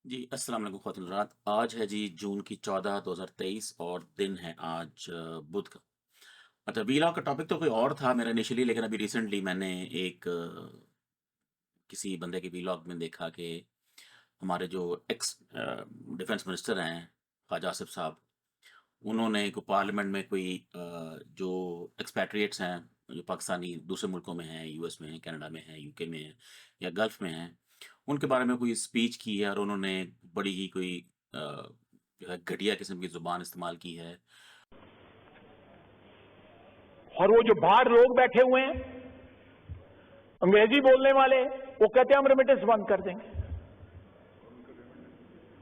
جی السلام علیکم خواتین حضرات، آج ہے جی جون کی 14 2023 اور دن ہے آج بدھ کا۔ اچھا، ویلاگ کا ٹاپک تو کوئی اور تھا میرا انیشلی، لیکن ابھی ریسنٹلی میں نے ایک کسی بندے کے ویلاگ میں دیکھا کہ ہمارے جو ایکس ڈیفنس منسٹر ہیں خواجہ آصف صاحب، انہوں نے کوئی پارلیمنٹ میں کوئی جو ایکسپیٹریٹس ہیں جو پاکستانی دوسرے ملکوں میں ہیں، یو ایس میں ہیں، کینیڈا میں ہیں، یو کے میں ہیں یا گلف میں ہیں، ان کے بارے میں کوئی اسپیچ کی ہے اور انہوں نے بڑی ہی کوئی جو ہے گھٹیا قسم کی زبان استعمال کی ہے۔ اور وہ جو باہر لوگ بیٹھے ہوئے ہیں انگریزی بولنے والے، وہ کہتے ہیں ہم ریمیٹنس بند کر دیں گے،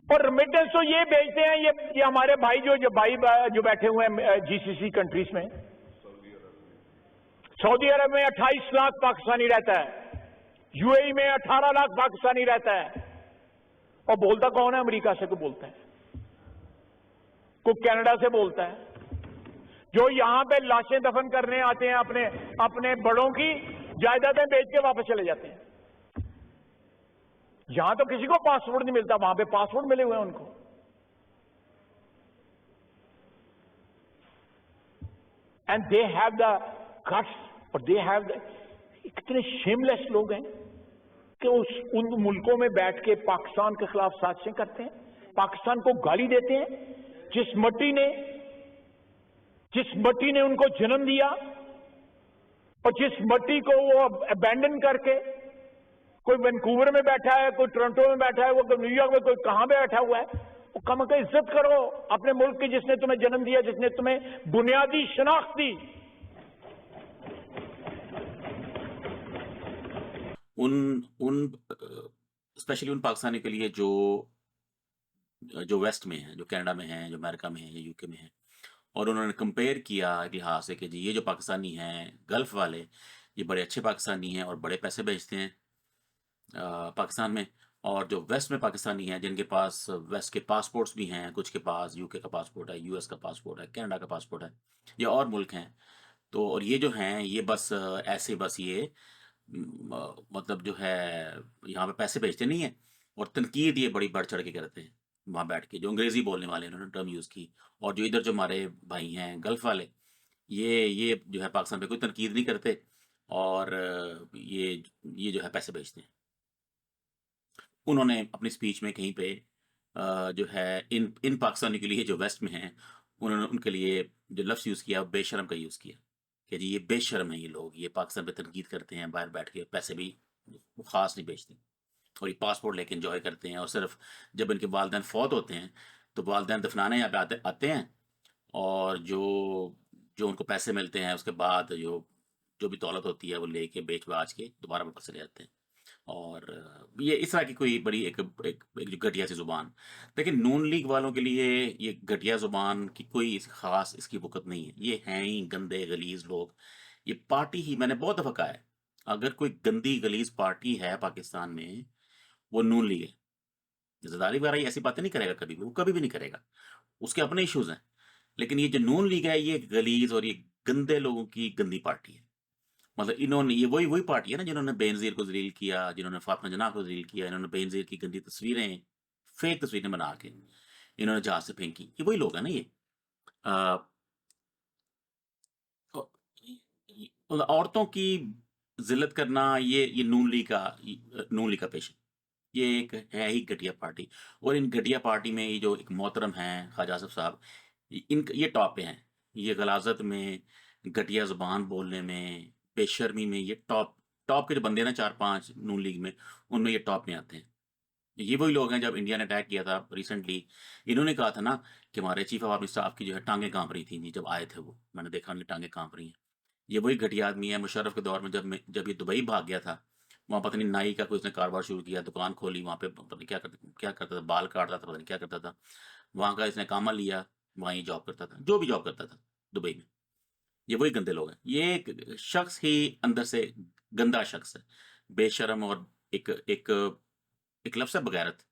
اور ریمیٹنس تو یہ بھیجتے ہیں، یہ ہمارے بھائی جو بیٹھے ہوئے ہیں جی سی سی کنٹریز میں، سعودی عرب میں 28 لاکھ پاکستانی رہتا ہے، یو اے ای میں 18 لاکھ پاکستانی رہتا ہے، اور بولتا کون ہے؟ امریکہ سے کوئی بولتا ہے، کوئی کینیڈا سے بولتا ہے، جو یہاں پہ لاشیں دفن کرنے آتے ہیں اپنے بڑوں کی جائیدادیں بیچ کے واپس چلے جاتے ہیں۔ یہاں تو کسی کو پاسپورٹ نہیں ملتا، وہاں پہ پاسپورٹ ملے ہوئے ہیں ان کو۔ And they have the guts, اور دے ہیو دا، اتنے شیم لیس لوگ ہیں کہ ان ملکوں میں بیٹھ کے پاکستان کے خلاف سازشیں کرتے ہیں، پاکستان کو گالی دیتے ہیں، جس مٹی نے ان کو جنم دیا، اور جس مٹی کو وہ ابینڈن کر کے، کوئی وینکوور میں بیٹھا ہے، کوئی ٹورنٹو میں بیٹھا ہے، وہ کوئی نیو یارک میں، کوئی کہاں پہ بیٹھا ہوا ہے، وہ کم از کم عزت کرو اپنے ملک کی، جس نے تمہیں جنم دیا، جس نے تمہیں بنیادی شناخت دی۔ ان اسپیشلی ان پاکستانی کے لیے جو ویسٹ میں ہیں، جو کینیڈا میں ہیں، جو امریکہ میں ہیں یا یو کے میں ہیں، اور انہوں نے کمپیئر کیا لحاظ سے کہ جی یہ جو پاکستانی ہیں گلف والے، یہ بڑے اچھے پاکستانی ہیں اور بڑے پیسے بھیجتے ہیں پاکستان میں، اور جو ویسٹ میں پاکستانی ہیں جن کے پاس ویسٹ کے پاسپورٹس بھی ہیں، کچھ کے پاس یو کے کا پاسپورٹ ہے، یو ایس کا پاسپورٹ ہے، کینیڈا کا پاسپورٹ ہے یا اور ملک ہیں، تو اور یہ جو ہیں یہ بس ایسے بس یہ مطلب جو ہے یہاں پہ پیسے بھیجتے نہیں ہیں، اور تنقید یہ بڑی بڑھ چڑھ کے کرتے ہیں وہاں بیٹھ کے، جو انگریزی بولنے والے انہوں نے ٹرم یوز کی، اور جو ادھر جو ہمارے بھائی ہیں گلف والے، یہ جو ہے پاکستان پہ کوئی تنقید نہیں کرتے، اور یہ جو ہے پیسے بھیجتے ہیں۔ انہوں نے اپنی اسپیچ میں کہیں پہ جو ہے ان پاکستانی کے لیے جو ویسٹ میں ہیں، انہوں نے ان کے لیے جو لفظ یوز کیا بے شرم کا یوز کیا کہ جی یہ بے شرم ہیں، یہ لوگ یہ پاکستان پہ تنقید کرتے ہیں، باہر بیٹھ کے پیسے بھی خاص نہیں بیچتے، اور یہ پاسپورٹ لے کے انجوائے کرتے ہیں، اور صرف جب ان کے والدین فوت ہوتے ہیں تو والدین دفنانے یہاں پہ آتے ہیں، اور جو ان کو پیسے ملتے ہیں اس کے بعد جو بھی دولت ہوتی ہے وہ لے کے بیچ باچ کے دوبارہ واپس چلے جاتے ہیں، اور یہ اس طرح کی کوئی بڑی ایک جو گھٹیا سی زبان، لیکن نون لیگ والوں کے لیے یہ گھٹیا زبان کی کوئی خاص اس کی وقت نہیں ہے، یہ ہیں ہی گندے غلیظ لوگ، یہ پارٹی ہی میں نے بہت دفعہ کہا ہے، اگر کوئی گندی غلیظ پارٹی ہے پاکستان میں وہ نون لیگ ہے۔ زرداری وغیرہ یہ ایسی باتیں نہیں کرے گا، کبھی بھی وہ کبھی بھی نہیں کرے گا، اس کے اپنے ایشوز ہیں، لیکن یہ جو نون لیگ ہے یہ غلیظ اور یہ گندے لوگوں کی گندی پارٹی ہے، مطلب انہوں نے یہ وہی پارٹی ہے نا جنہوں نے بے نظیر کو ذلیل کیا، جنہوں نے فاطمہ جناح کو ذلیل کیا، انہوں نے بے نظیر کی گندی تصویریں، فیک تصویریں بنا کے انہوں نے جہاز سے پھینکی، یہ وہی لوگ ہیں نا یہ عورتوں کی ذلت کرنا، یہ نون لیگ کا پیشہ، یہ ایک ہے ہی گھٹیا پارٹی، اور ان گھٹیا پارٹی میں یہ جو ایک محترم ہیں خواجہ آصف صاحب، یہ ٹاپ پہ ہیں، یہ غلاظت میں، گھٹیا زبان بولنے میں، بے شرمی میں، یہ ٹاپ کے جو بندے ہیں نا 4 5 نون لیگ میں، ان میں یہ ٹاپ میں آتے ہیں۔ یہ وہی لوگ ہیں جب انڈیا نے اٹیک کیا تھا ریسنٹلی، انہوں نے کہا تھا نا کہ ہمارے چیف آف آرمی اسٹاف کی جو ہے ٹانگیں کانپ رہی تھیں جب آئے تھے، وہ میں نے دیکھا ان کی ٹانگیں کانپ رہی ہیں۔ یہ وہی گھٹیا آدمی ہے، مشرف کے دور میں جب یہ دبئی بھاگ گیا تھا، وہاں پتہ نہیں نائی کا کوئی اس نے کاروبار شروع کیا، دکان کھولی وہاں پہ، پتہ نہیں کیا کرتا تھا، بال کاٹتا تھا، پتہ نہیں کیا کرتا تھا، وہاں کا اس نے کامہ لیا، وہاں یہ جاب کرتا تھا، جو بھی جاب کرتا تھا دبئی میں۔ یہ وہی گندے لوگ ہیں، یہ ایک شخص ہی اندر سے گندا شخص ہے، بے شرم، اور ایک ایک ایک لفظ ہے بغیرت،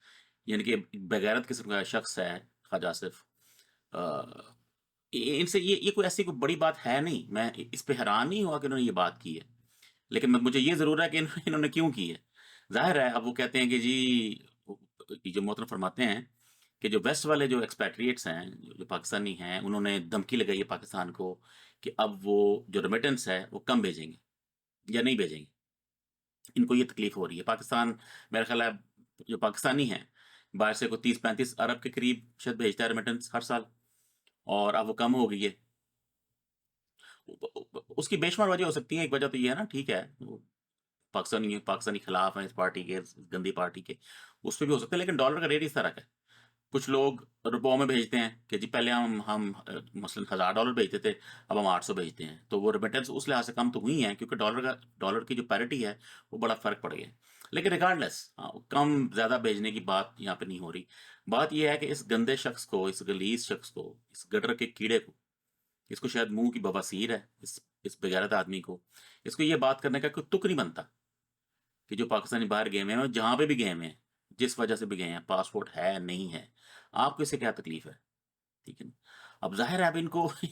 یعنی کہ بغیرت قسم کا شخص ہے خواجہ آصف۔ ان سے یہ کوئی ایسی کوئی بڑی بات ہے نہیں، میں اس پہ حیران نہیں ہوا کہ انہوں نے یہ بات کی ہے، لیکن مجھے یہ ضرور ہے کہ انہوں نے کیوں کی ہے۔ ظاہر ہے اب وہ کہتے ہیں کہ جی یہ جو محترم فرماتے ہیں کہ جو ویسٹ والے جو ایکسپیٹریٹس ہیں، جو پاکستانی ہیں، انہوں نے دھمکی لگائی ہے پاکستان کو کہ اب وہ جو ریمیٹنس ہے وہ کم بھیجیں گے یا نہیں بھیجیں گے۔ ان کو یہ تکلیف ہو رہی ہے۔ پاکستان میرا خیال ہے جو پاکستانی ہیں باہر سے کوئی 30-35 ارب کے قریب شاید بھیجتا ہے ریمیٹنس ہر سال، اور اب وہ کم ہو گئی ہے۔ اس کی بے شمار وجہ ہو سکتی ہے، ایک وجہ تو یہ ہے نا، ٹھیک ہے وہ پاکستانی خلاف ہیں اس پارٹی کے، اس گندی پارٹی کے، اس پہ بھی ہو سکتا ہے، لیکن ڈالر کا ریٹ اس طرح کا ہے۔ کچھ لوگ روپوں میں بھیجتے ہیں کہ جی پہلے ہم مثلاً $1000 بھیجتے تھے، اب ہم 800 بھیجتے ہیں، تو وہ ریمیٹنس اس لحاظ سے کم تو ہوئی ہیں کیونکہ ڈالر کی جو پیرٹی ہے وہ بڑا فرق پڑ گیا ہے۔ لیکن ریگارڈلیس کم زیادہ بھیجنے کی بات یہاں پہ نہیں ہو رہی۔ بات یہ ہے کہ اس گندے شخص کو، اس غلیظ شخص کو، اس گٹر کے کیڑے کو، اس کو شاید منہ کی بواسیر ہے، اس بغیرت آدمی کو، اس کو یہ بات کرنے کا کوئی تک نہیں بنتا کہ جو پاکستانی باہر گئے ہوئے ہیں، جہاں پہ بھی گئے ہوئے ہیں، جس وجہ سے بھی گئے ہیں، پاسپورٹ ہے نہیں ہے، آپ کو اس سے کیا تکلیف ہے؟ ٹھیک ہے نا؟ اب ظاہر ہے اب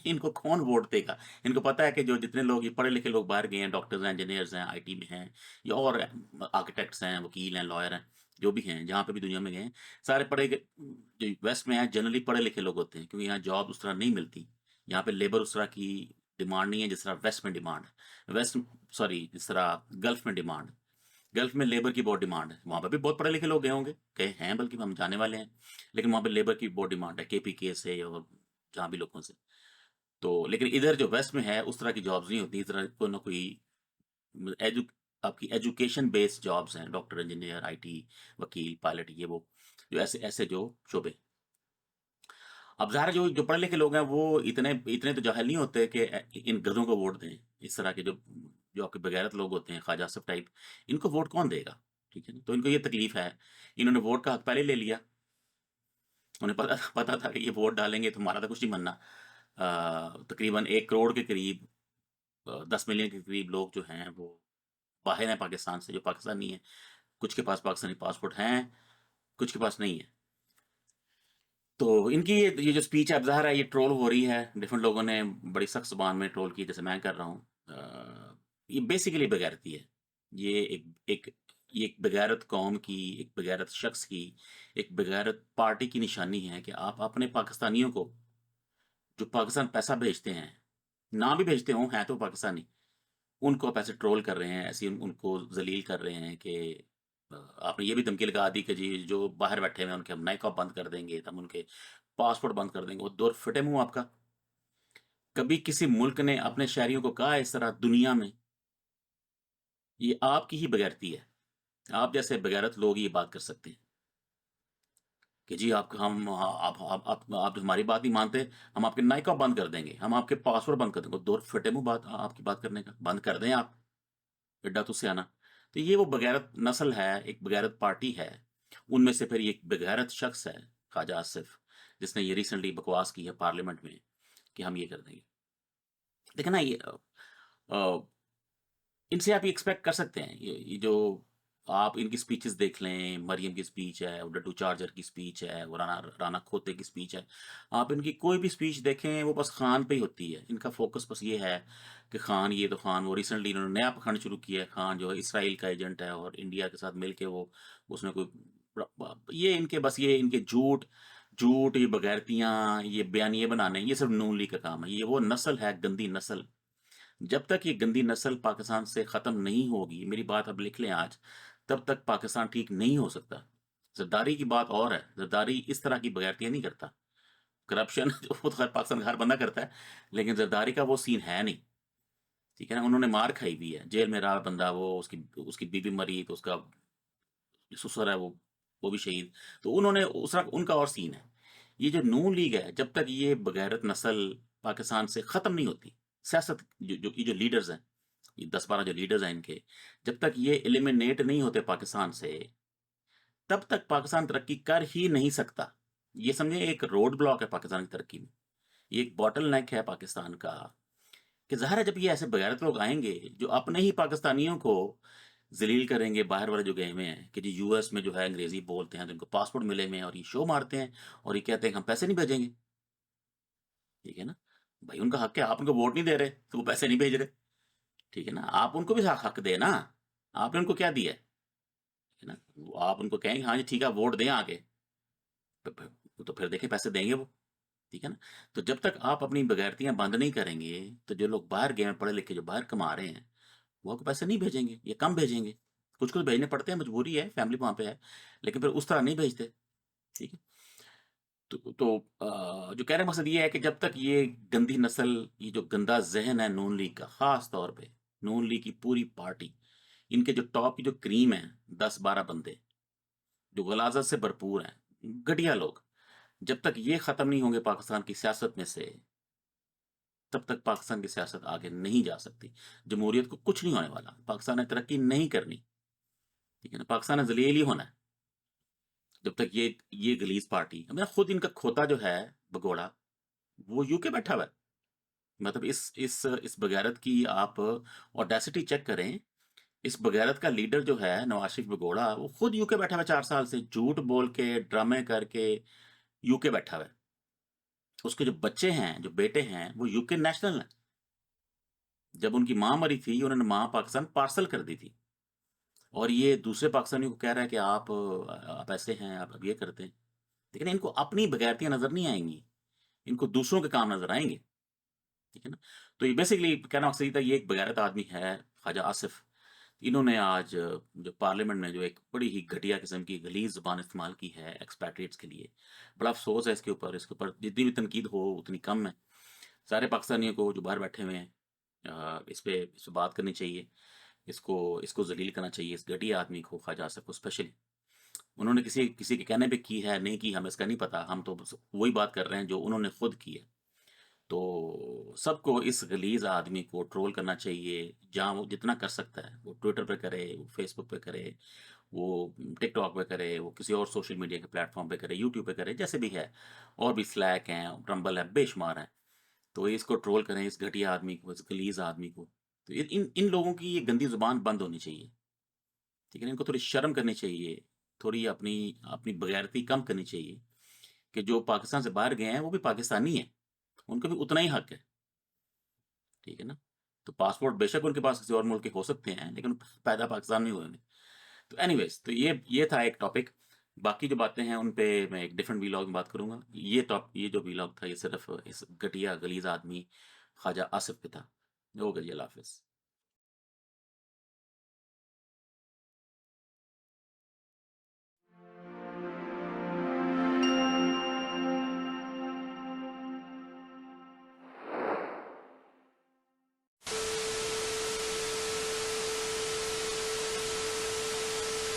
ان کو کون ووٹ دے گا؟ ان کو پتا ہے کہ جو جتنے لوگ یہ پڑھے لکھے لوگ باہر گئے ہیں، ڈاکٹرز ہیں، انجینئرز ہیں، آئی ٹی میں ہیں، یا اور آرکیٹیکٹس ہیں، وکیل ہیں، لائر ہیں، جو بھی ہیں، جہاں پہ بھی دنیا میں گئے ہیں، سارے جو ویسٹ میں ہیں جنرلی پڑھے لکھے لوگ ہوتے ہیں، کیونکہ یہاں جاب اس طرح نہیں ملتی، یہاں پہ لیبر اس طرح کی ڈیمانڈ نہیں ہے جس طرح ویسٹ میں ڈیمانڈ ہے، جس طرح گلف میں ڈیمانڈ ہے۔ گلف میں لیبر کی بہت ڈیمانڈ ہے، وہاں پہ بھی بہت پڑھے لکھے لوگ گئے ہوں گے، کہیں ہیں بلکہ ہم جانے والے ہیں، لیکن وہاں پہ لیبر کی بہت ڈیمانڈ ہے، کے پی کے سے اور جہاں بھی لوگوں سے۔ تو لیکن ادھر جو ویسٹ میں ہے اس طرح کی جابز نہیں ہوتی، اس طرح کوئی نہ کوئی ایجو آپ کی ایجوکیشن بیسڈ جابز ہیں، ڈاکٹر، انجینئر، آئی ٹی، وکیل، پائلٹ، یہ وہ جو ایسے جو شعبے۔ اب ظاہر ہے جو پڑھے لکھے لوگ ہیں وہ اتنے تو جاہل نہیں ہوتے کہ ان گدھوں کو ووٹ دیں۔ اس طرح کے جو آپ کے بغیرت لوگ ہوتے ہیں، خواجہ آصف ٹائپ، ان کو ووٹ کون دے گا؟ ٹھیک ہے نا؟ تو ان کو یہ تکلیف ہے، انہوں نے ووٹ کا حق پہلے لے لیا، انہیں پتا تھا کہ یہ ووٹ ڈالیں گے تو ہمارا تو کچھ نہیں بننا۔ تقریباً 1 کروڑ کے قریب، 10 ملین کے قریب لوگ جو ہیں وہ باہر ہیں پاکستان سے، جو پاکستانی ہیں، کچھ کے پاس پاکستانی پاسپورٹ ہیں، کچھ کے پاس نہیں ہے۔ تو ان کی یہ جو سپیچ ہے، اب ظاہر ہے یہ ٹرول ہو رہی ہے، ڈفرنٹ لوگوں نے بڑی سخت زبان میں ٹرول کی، جیسے میں کر رہا ہوں۔ یہ بیسیکلی بغیرتی ہے، یہ ایک بغیرت قوم کی، ایک بغیرت شخص کی، ایک بغیرت پارٹی کی نشانی ہے کہ آپ اپنے پاکستانیوں کو جو پاکستان پیسہ بھیجتے ہیں، نہ بھی بھیجتے ہوں، ہیں تو پاکستانی، ان کو آپ ایسے ٹرول کر رہے ہیں، ایسے ان کو ذلیل کر رہے ہیں کہ آپ نے یہ بھی دھمکی لگا دی کہ جی جو باہر بیٹھے ہوئے ہیں ان کے ہم نائکا بند کر دیں گے، ہم ان کے پاسپورٹ بند کر دیں گے۔ وہ دور فٹے منہ آپ کا! کبھی کسی ملک نے اپنے شہریوں کو کہا اس طرح دنیا میں؟ یہ آپ کی ہی بغیرتی ہے، آپ جیسے بغیرت لوگ یہ بات کر سکتے ہیں کہ جی آپ ہماری بات نہیں مانتے، ہم آپ کے نائکا بند کر دیں گے، ہم آپ کے پاسورڈ بند کر دیں گے۔ دور فٹے منہ بات آپ کی بات کرنے کا، بند کر دیں آپ، اڈا تو سیانا۔ تو یہ وہ بغیرت نسل ہے، ایک بغیرت پارٹی ہے، ان میں سے پھر ایک بغیرت شخص ہے، خواجہ آصف، جس نے یہ ریسنٹلی بکواس کی ہے پارلیمنٹ میں کہ ہم یہ کر دیں گے۔ لیکن نا ان سے آپ یہ ایکسپیکٹ کر سکتے ہیں، یہ جو آپ ان کی سپیچز دیکھ لیں، مریم کی سپیچ ہے، ڈڈو چارجر کی سپیچ ہے، وہ رانا کھوتے کی سپیچ ہے، آپ ان کی کوئی بھی سپیچ دیکھیں وہ بس خان پہ ہی ہوتی ہے۔ ان کا فوکس بس یہ ہے کہ خان، یہ تو خان، وہ ریسنٹلی انہوں نے نیا پکھنڈ شروع کیا ہے، خان جو ہے اسرائیل کا ایجنٹ ہے اور انڈیا کے ساتھ مل کے وہ اس میں کوئی یہ ان کے جھوٹ، یہ بغیرتیاں، یہ بیانیے بنانے، یہ صرف نون لیگ کا کام ہے۔ یہ وہ نسل ہے، گندی نسل، جب تک یہ گندی نسل پاکستان سے ختم نہیں ہوگی، میری بات اب لکھ لیں آج، تب تک پاکستان ٹھیک نہیں ہو سکتا۔ زرداری کی بات اور ہے، زرداری اس طرح کی بغیرتیاں نہیں کرتا، کرپشن جو وہ تو پاکستان کا ہر بندہ کرتا ہے، لیکن زرداری کا وہ سین ہے نہیں، ٹھیک ہے نا؟ انہوں نے مار کھائی بھی ہے، جیل میں رہا بندہ، وہ اس کی بیوی مری تو اس کا سسر ہے وہ بھی شہید، تو انہوں نے ان کا اور سین ہے۔ یہ جو نون لیگ ہے، جب تک یہ بغیرت نسل پاکستان سے ختم نہیں ہوتی، سیاست جو لیڈرز ہیں، یہ 10-12 جو لیڈرز ہیں ان کے، جب تک یہ ایلیمنیٹ نہیں ہوتے پاکستان سے، تب تک پاکستان ترقی کر ہی نہیں سکتا۔ یہ سمجھیں ایک روڈ بلاک ہے پاکستان کی ترقی میں، یہ ایک باٹل نیک ہے پاکستان کا، کہ ظاہر ہے جب یہ ایسے بغیرت لوگ آئیں گے جو اپنے ہی پاکستانیوں کو ذلیل کریں گے، باہر والے جو گئے ہوئے ہیں کہ جی یو ایس میں جو ہے انگریزی بولتے ہیں، جن کو پاسپورٹ ملے ہوئے ہیں، اور یہ شو مارتے ہیں اور یہ کہتے ہیں کہ ہم پیسے نہیں بھیجیں گے، ٹھیک ہے نا؟ بھائی ان کا حق ہے، آپ ان کو ووٹ نہیں دے رہے تو وہ پیسے نہیں بھیج رہے، ٹھیک ہے نا؟ آپ ان کو بھی حق دے نا، آپ نے ان کو کیا دیا ہے؟ ٹھیک ہے نا؟ وہ آپ ان کو کہیں ہاں جی ٹھیک ہے ووٹ دیں آگے، تو پھر دیکھیں پیسے دیں گے وہ، ٹھیک ہے نا؟ تو جب تک آپ اپنی بغیرتیاں بند نہیں کریں گے تو جو لوگ باہر گئے ہیں پڑھے لکھے جو باہر کما رہے ہیں وہ آپ کو پیسے نہیں بھیجیں گے یا کم بھیجیں گے، کچھ کچھ بھیجنے پڑتے ہیں، مجبوری ہے، فیملی وہاں پہ ہے، لیکن پھر اس طرح نہیں بھیجتے، ٹھیک ہے؟ تو جو کہنے کا مقصد یہ ہے کہ جب تک یہ گندی نسل، یہ جو گندا ذہن ہے نون لیگ کا، خاص طور پہ نون لیگ کی پوری پارٹی، ان کے جو ٹاپ کی جو کریم ہیں 10-12 بندے جو غلاظت سے بھرپور ہیں، گھٹیا لوگ، جب تک یہ ختم نہیں ہوں گے پاکستان کی سیاست میں سے تب تک پاکستان کی سیاست آگے نہیں جا سکتی، جمہوریت کو کچھ نہیں ہونے والا، پاکستان نے ترقی نہیں کرنی، ٹھیک ہے نا؟ پاکستان نے ذلیل ہی ہونا ہے جب تک یہ گلیز پارٹی، میں خود ان کا کھوتا جو ہے بگوڑا وہ یو کے بیٹھا ہوا ہے، مطلب اس بغیرت کی آپ اوڈیسٹی چیک کریں، اس بغیرت کا لیڈر جو ہے نواز شریف بگوڑا وہ خود یو کے بیٹھا ہوا ہے 4 سال سے، جھوٹ بول کے ڈرامے کر کے یو کے بیٹھا ہوا ہے، اس کے جو بچے ہیں جو بیٹے ہیں وہ یو کے نیشنل ہیں، جب ان کی ماں مری تھی انہوں نے ماں پاکستان پارسل کر دی تھی، اور یہ دوسرے پاکستانیوں کو کہہ رہا ہے کہ آپ ایسے ہیں، آپ اب یہ کرتے ہیں، لیکن ان کو اپنی بغیرتیاں نظر نہیں آئیں گی، ان کو دوسروں کے کام نظر آئیں گے، ٹھیک ہے نا؟ تو یہ بیسکلی کہنا مقصد یہ تھا، یہ ایک بغیرت آدمی ہے خواجہ آصف، انہوں نے آج جو پارلیمنٹ میں جو ایک بڑی ہی گھٹیا قسم کی غلیظ زبان استعمال کی ہے ایکسپیٹریٹس کے لیے، بڑا افسوس ہے اس کے اوپر جتنی بھی تنقید ہو اتنی کم ہے، سارے پاکستانیوں کو جو باہر بیٹھے ہوئے ہیں اس پہ بات کرنی چاہیے، اس کو ذلیل کرنا چاہیے، اس گھٹیا آدمی کو، خواجہ آصف کو اسپیشلی، انہوں نے کسی کے کہنے پہ کی ہے نہیں کی، ہمیں اس کا نہیں پتا، ہم تو بس وہی بات کر رہے ہیں جو انہوں نے خود کی ہے، تو سب کو اس غلیظ آدمی کو ٹرول کرنا چاہیے، جہاں وہ جتنا کر سکتا ہے وہ ٹویٹر پہ کرے، وہ فیس بک پہ کرے، وہ ٹک ٹاک پہ کرے، وہ کسی اور سوشل میڈیا کے پلیٹ فارم پہ کرے، یوٹیوب پہ کرے، جیسے بھی ہے، اور بھی سلیک ہیں، ٹرمبل ہے، بے شمار ہیں، تو اس کو ٹرول کریں، اس گھٹیا آدمی کو، اس غلیظ آدمی کو، تو ان لوگوں کی یہ گندی زبان بند ہونی چاہیے، ٹھیک ہے نا؟ ان کو تھوڑی شرم کرنی چاہیے، تھوڑی اپنی بغیرتی کم کرنی چاہیے، کہ جو پاکستان سے باہر گئے ہیں وہ بھی پاکستانی ہیں، ان کو بھی اتنا ہی حق ہے، ٹھیک ہے نا؟ تو پاسپورٹ بے شک ان کے پاس کسی اور ملک کے ہو سکتے ہیں لیکن پیدا پاکستان میں ہوئے ہیں، تو اینی ویز، تو یہ تھا ایک ٹاپک، باقی جو باتیں ہیں ان پہ میں ایک ڈفرنٹ ویلاگ میں بات کروں گا، یہ جو ویلاگ تھا یہ صرف اس گھٹیا غلیظ آدمی خواجہ آصف پہ تھا، اوکے جی، اللہ حافظ۔